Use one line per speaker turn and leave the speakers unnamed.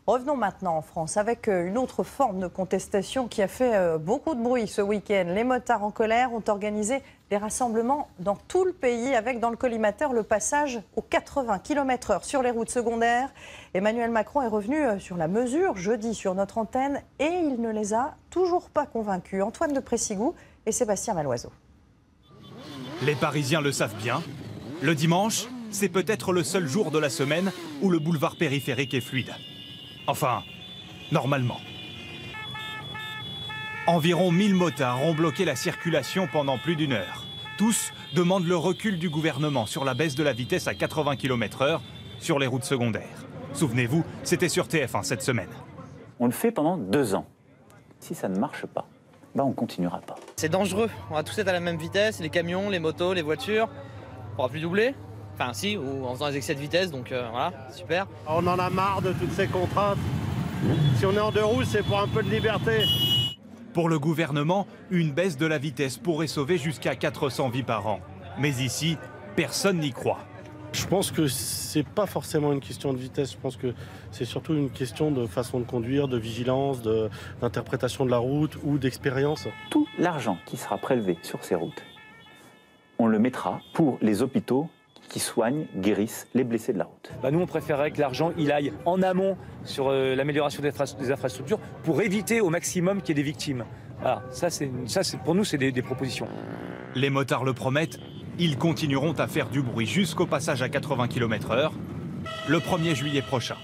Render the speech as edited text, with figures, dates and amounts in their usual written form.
Revenons maintenant en France avec une autre forme de contestation qui a fait beaucoup de bruit ce week-end. Les motards en colère ont organisé des rassemblements dans tout le pays avec dans le collimateur le passage aux 80 km/h sur les routes secondaires. Emmanuel Macron est revenu sur la mesure jeudi sur notre antenne et il ne les a toujours pas convaincus. Antoine de Pressigou et Sébastien Maloiseau.
Les Parisiens le savent bien. Le dimanche, c'est peut-être le seul jour de la semaine où le boulevard périphérique est fluide. Enfin, normalement. Environ 1000 motards ont bloqué la circulation pendant plus d'une heure. Tous demandent le recul du gouvernement sur la baisse de la vitesse à 80 km/h sur les routes secondaires. Souvenez-vous, c'était sur TF1 cette semaine.
On le fait pendant 2 ans. Si ça ne marche pas, on ne continuera pas.
C'est dangereux, on va tous être à la même vitesse, les camions, les motos, les voitures. On ne pourra plus doubler. Enfin si, ou en faisant des excès de vitesse, donc voilà, super.
On en a marre de toutes ces contraintes. Si on est en 2 roues, c'est pour un peu de liberté.
Pour le gouvernement, une baisse de la vitesse pourrait sauver jusqu'à 400 vies par an. Mais ici, personne n'y croit.
Je pense que c'est pas forcément une question de vitesse, je pense que c'est surtout une question de façon de conduire, de vigilance, d'interprétation de la route ou d'expérience.
Tout l'argent qui sera prélevé sur ces routes, on le mettra pour les hôpitaux qui soignent, guérissent les blessés de la route.
Nous, on préférerait que l'argent il aille en amont sur l'amélioration des infrastructures pour éviter au maximum qu'il y ait des victimes. Voilà, pour nous, c'est des propositions.
Les motards le promettent, ils continueront à faire du bruit jusqu'au passage à 80 km/h le 1er juillet prochain.